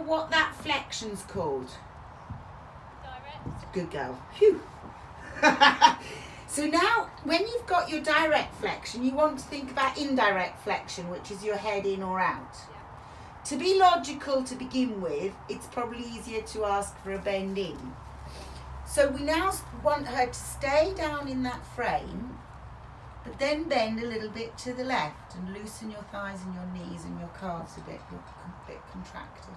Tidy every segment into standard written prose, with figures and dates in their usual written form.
what that flexion's called? Direct. Good girl. Phew. So now, when you've got your direct flexion, you want to think about indirect flexion, which is your head in or out. Yeah. To be logical to begin with, it's probably easier to ask for a bend in. So we now want her to stay down in that frame, but then bend a little bit to the left and loosen your thighs and your knees and your calves a bit. You're a bit contracted.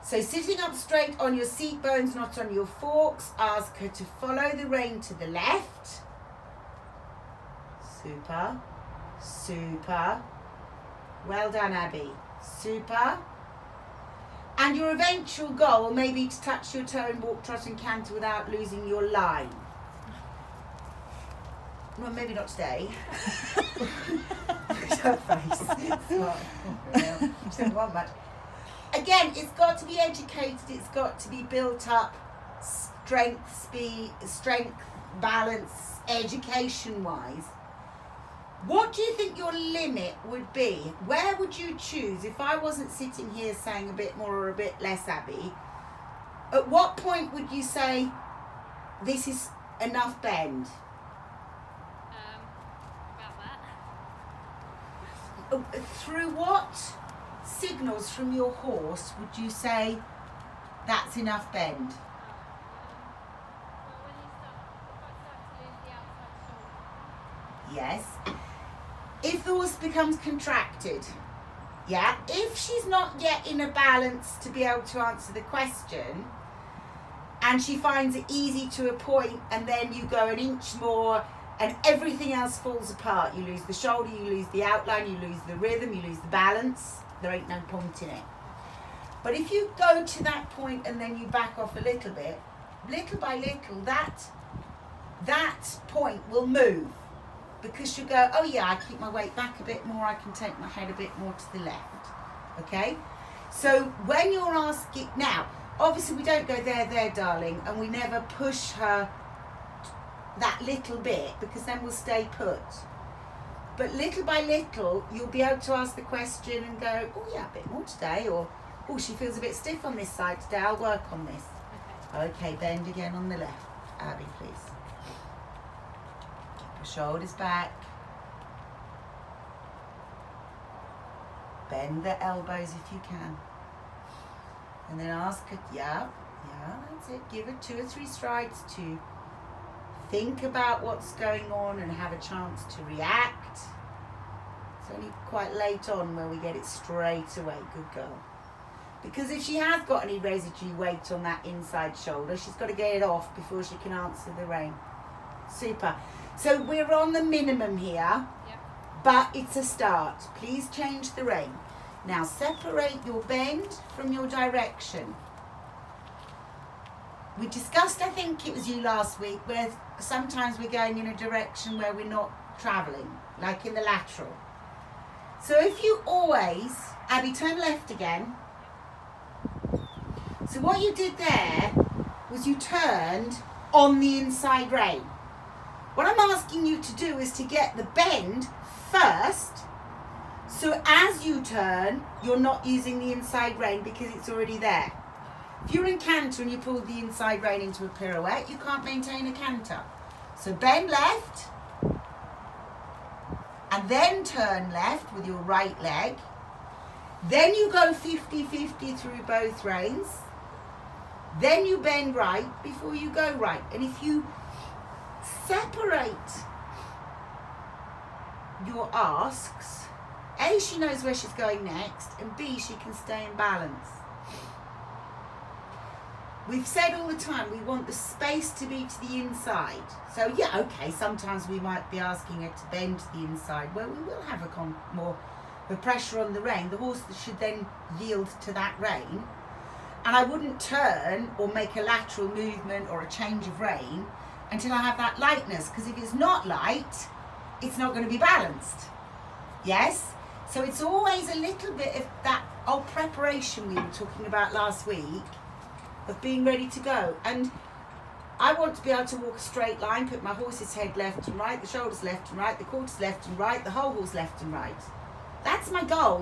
So sitting up straight on your seat bones, not on your forks, ask her to follow the rein to the left. Super, super. Well done, Abby. Super. And your eventual goal may be to touch your toe and walk, trot and canter without losing your line. Well, maybe not today. Her face. She didn't want much. Again, it's got to be educated, it's got to be built up, strength, balance, education-wise. What do you think your limit would be? Where would you choose, if I wasn't sitting here saying a bit more or a bit less, Abby, at what point would you say, this is enough bend? About that. Through what signals from your horse would you say that's enough bend? Well, when you start to lose the outside shoulder. Yes. If the horse becomes contracted, yeah, if she's not yet in a balance to be able to answer the question, and she finds it easy to a point, and then you go an inch more and everything else falls apart, you lose the shoulder, you lose the outline, you lose the rhythm, you lose the balance, there ain't no point in it. But if you go to that point and then you back off a little bit, little by little, that point will move, because you go, oh yeah, I keep my weight back a bit more, I can take my head a bit more to the left. Okay? So when you're asking, now, obviously we don't go there, darling, and we never push her that little bit, because then we'll stay put. But little by little, you'll be able to ask the question and go, oh yeah, a bit more today, or oh, she feels a bit stiff on this side today, I'll work on this. Okay, bend again on the left. Abby, please. Keep your shoulders back. Bend the elbows if you can. And then ask her, yeah, that's it. Give her 2 or 3 strides to think about what's going on and have a chance to react. It's only quite late on where we get it straight away. Good girl. Because if she has got any residue weight on that inside shoulder, she's got to get it off before she can answer the rein. Super. So we're on the minimum here, Yeah. but it's a start. Please change the rein. Now separate your bend from your direction. We discussed, I think it was you last week, where sometimes we're going in a direction where we're not travelling, like in the lateral. So if you always, Abby, turn left again. So what you did there was you turned on the inside rein. What I'm asking you to do is to get the bend first, so as you turn, you're not using the inside rein because it's already there. If you're in canter and you pull the inside rein into a pirouette, you can't maintain a canter. So bend left, and then turn left with your right leg. Then you go 50-50 through both reins. Then you bend right before you go right. And if you separate your asks, A, she knows where she's going next, and B, she can stay in balance. We've said all the time we want the space to be to the inside. So yeah, okay, sometimes we might be asking her to bend to the inside, where we will have more pressure on the rein. The horse should then yield to that rein. And I wouldn't turn or make a lateral movement or a change of rein until I have that lightness, because if it's not light, it's not going to be balanced. Yes? So it's always a little bit of that old preparation we were talking about last week, of being ready to go. And I want to be able to walk a straight line, put my horse's head left and right, the shoulders left and right, the quarters left and right, the whole horse left and right. That's my goal.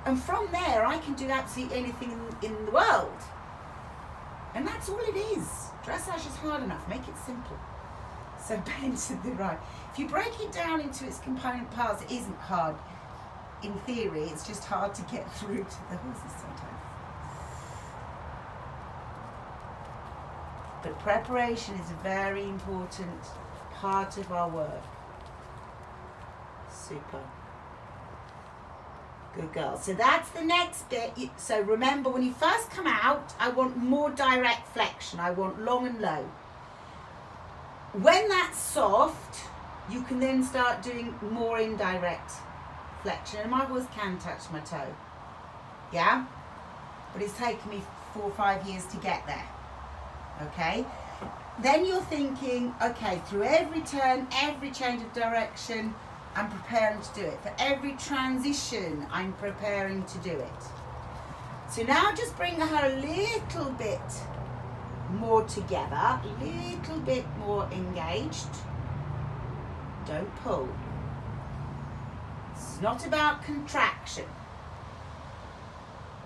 And from there, I can do absolutely anything in the world. And that's all it is. Dressage is hard enough. Make it simple. So bend to the right. If you break it down into its component parts, it isn't hard. In theory, it's just hard to get through to the horses sometimes. But preparation is a very important part of our work. Super. Good girl. So that's the next bit. So remember, when you first come out, I want more direct flexion. I want long and low. When that's soft, you can then start doing more indirect flexion. And my horse can touch my toe. Yeah? But it's taken me 4 or 5 years to get there. Okay? Then you're thinking, okay, through every turn, every change of direction, I'm preparing to do it. For every transition, I'm preparing to do it. So now just bring her a little bit more together, a little bit more engaged. Don't pull. It's not about contraction.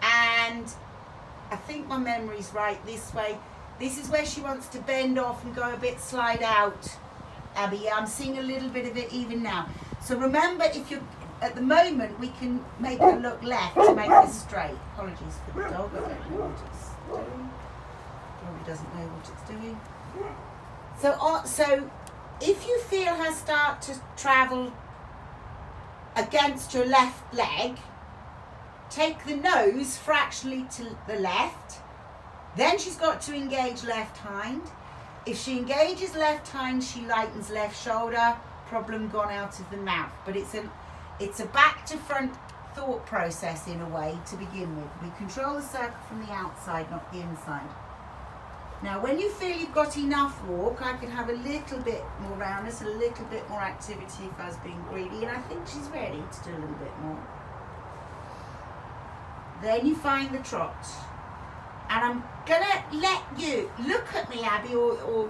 And I think my memory's right this way. This is where she wants to bend off and go a bit slide out. Abby, yeah, I'm seeing a little bit of it even now. So remember, if you're, at the moment, we can make her look left to make her straight. Apologies for the dog, I don't know what it's doing. Probably doesn't know what it's doing. So if you feel her start to travel against your left leg, take the nose fractionally to the left. Then she's got to engage left hind. If she engages left hind, she lightens left shoulder. Problem gone out of the mouth. But it's a back to front thought process in a way to begin with. We control the circle from the outside, not the inside. Now when you feel you've got enough walk, I can have a little bit more roundness, a little bit more activity if I was being greedy, and I think she's ready to do a little bit more. Then you find the trot. And I'm gonna let you look at me, Abby, or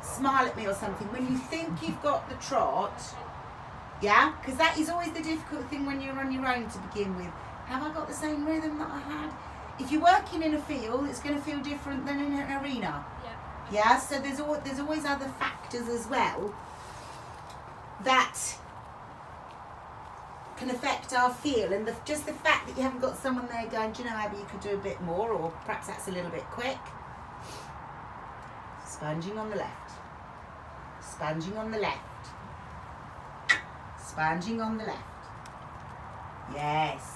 smile at me or something when you think you've got the trot. Yeah, because that is always the difficult thing when you're on your own to begin with. Have I got the same rhythm that I had? If you're working in a field, it's going to feel different than in an arena. Yeah. So there's always other factors as well that can affect our feel, and just the fact that you haven't got someone there going, do you know, Abby, you could do a bit more, or perhaps that's a little bit quick. Sponging on the left. Sponging on the left. Sponging on the left. Yes.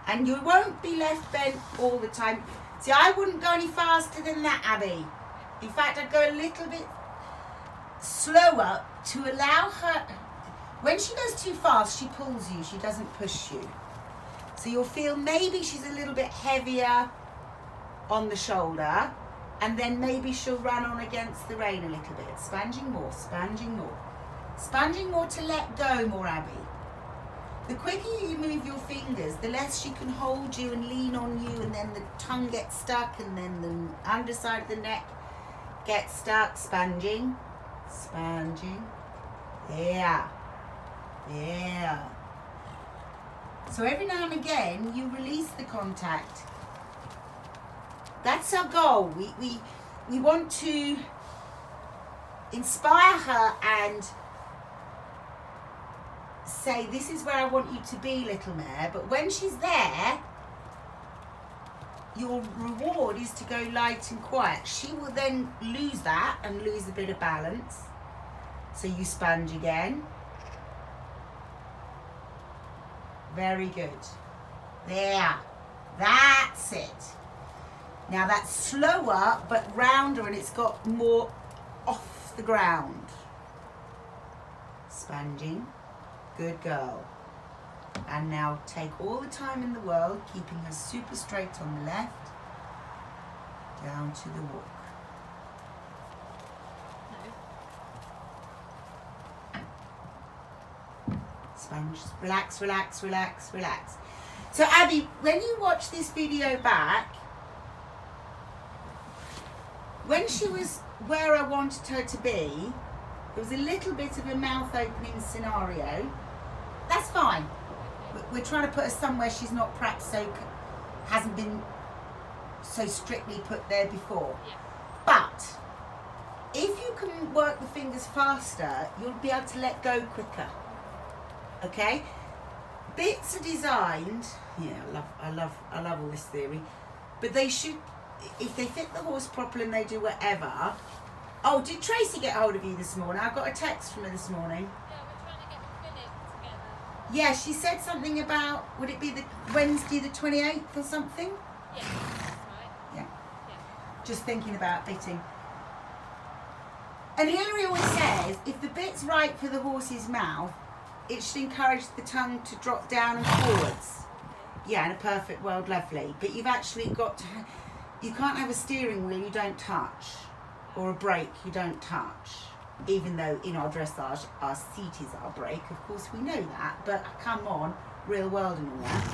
And you won't be left bent all the time. See, I wouldn't go any faster than that, Abby. In fact, I'd go a little bit slower to allow her. When she goes too fast, she pulls you, she doesn't push you. So you'll feel maybe she's a little bit heavier on the shoulder, and then maybe she'll run on against the rein a little bit. Sponging more, sponging more. Sponging more to let go more, Abby. The quicker you move your fingers, the less she can hold you and lean on you, and then the tongue gets stuck, and then the underside of the neck gets stuck. Sponging. Sponging. Yeah. Yeah. So every now and again, you release the contact. That's our goal. We want to inspire her and say, this is where I want you to be, little mare. But when she's there, your reward is to go light and quiet. She will then lose that and lose a bit of balance. So you sponge again. Very good. There. That's it. Now that's slower but rounder, and it's got more off the ground. Sponging. Good girl. And now take all the time in the world, keeping her super straight on the left, down to the walk. Sponge, relax, relax, relax, relax. So Abby, when you watch this video back, when she was where I wanted her to be, There was a little bit of a mouth opening scenario. That's fine. We're trying to put her somewhere she's not perhaps hasn't been so strictly put there before. Yeah. But if you can work the fingers faster, you'll be able to let go quicker. Okay? Bits are designed. Yeah, I love all this theory. But they should, if they fit the horse properly and they do whatever. Oh, did Tracy get hold of you this morning? I got a text from her this morning. Yeah, we're trying to get the filling together. Yeah, she said something about, would it be the Wednesday the 28th or something? Yeah, that's right. Yeah. Yeah. Just thinking about bitting. And Hilary always says, if the bit's right for the horse's mouth, it should encourage the tongue to drop down and forwards. Yeah, in a perfect world, lovely. But you've actually got to, you can't have a steering wheel you don't touch, or a brake you don't touch. Even though in our dressage, our seat is our brake, of course we know that, but come on, real world and all that.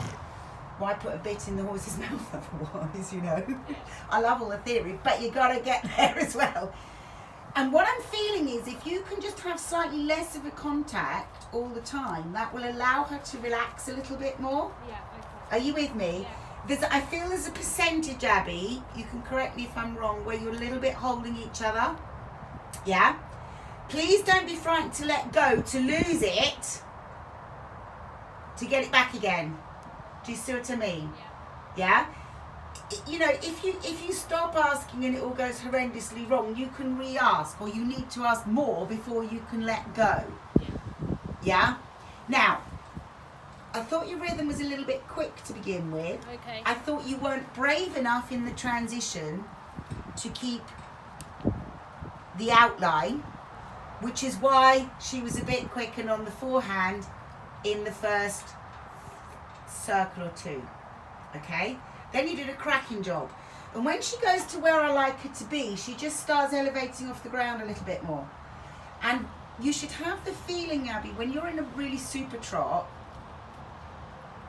Why put a bit in the horse's mouth otherwise, you know? I love all the theory, but you gotta get there as well. And what I'm feeling is if you can just have slightly less of a contact all the time, that will allow her to relax a little bit more. Yeah, okay. Are you with me? Yeah. I feel there's a percentage, Abby, you can correct me if I'm wrong, where you're a little bit holding each other. Yeah? Please don't be frightened to let go, to lose it, to get it back again. Do you see what I mean? Yeah. Yeah? You know, if you stop asking and it all goes horrendously wrong, you can re-ask, or you need to ask more before you can let go. Yeah. Yeah? Now, I thought your rhythm was a little bit quick to begin with. Okay. I thought you weren't brave enough in the transition to keep the outline, which is why she was a bit quick and on the forehand in the first circle or two. Okay? Then you did a cracking job. And when she goes to where I like her to be, she just starts elevating off the ground a little bit more. And you should have the feeling, Abby, when you're in a really super trot,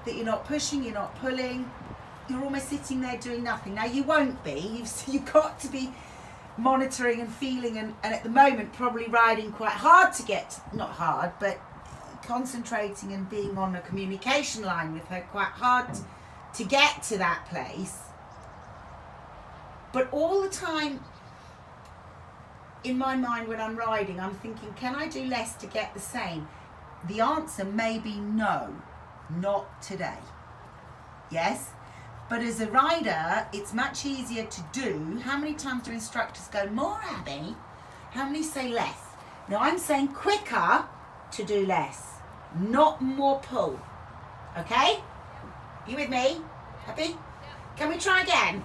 that you're not pushing, you're not pulling, you're almost sitting there doing nothing. Now you won't be, you've got to be monitoring and feeling and at the moment probably riding quite hard to get, not hard, but concentrating and being on a communication line with her quite hard to get to that place. But all the time in my mind when I'm riding, I'm thinking, can I do less to get the same? The answer may be no, not today. Yes? But as a rider, it's much easier to do. How many times do instructors go, more, Abby? How many say less? Now I'm saying quicker to do less, not more pull. Okay? You with me? Happy? Yeah. Can we try again?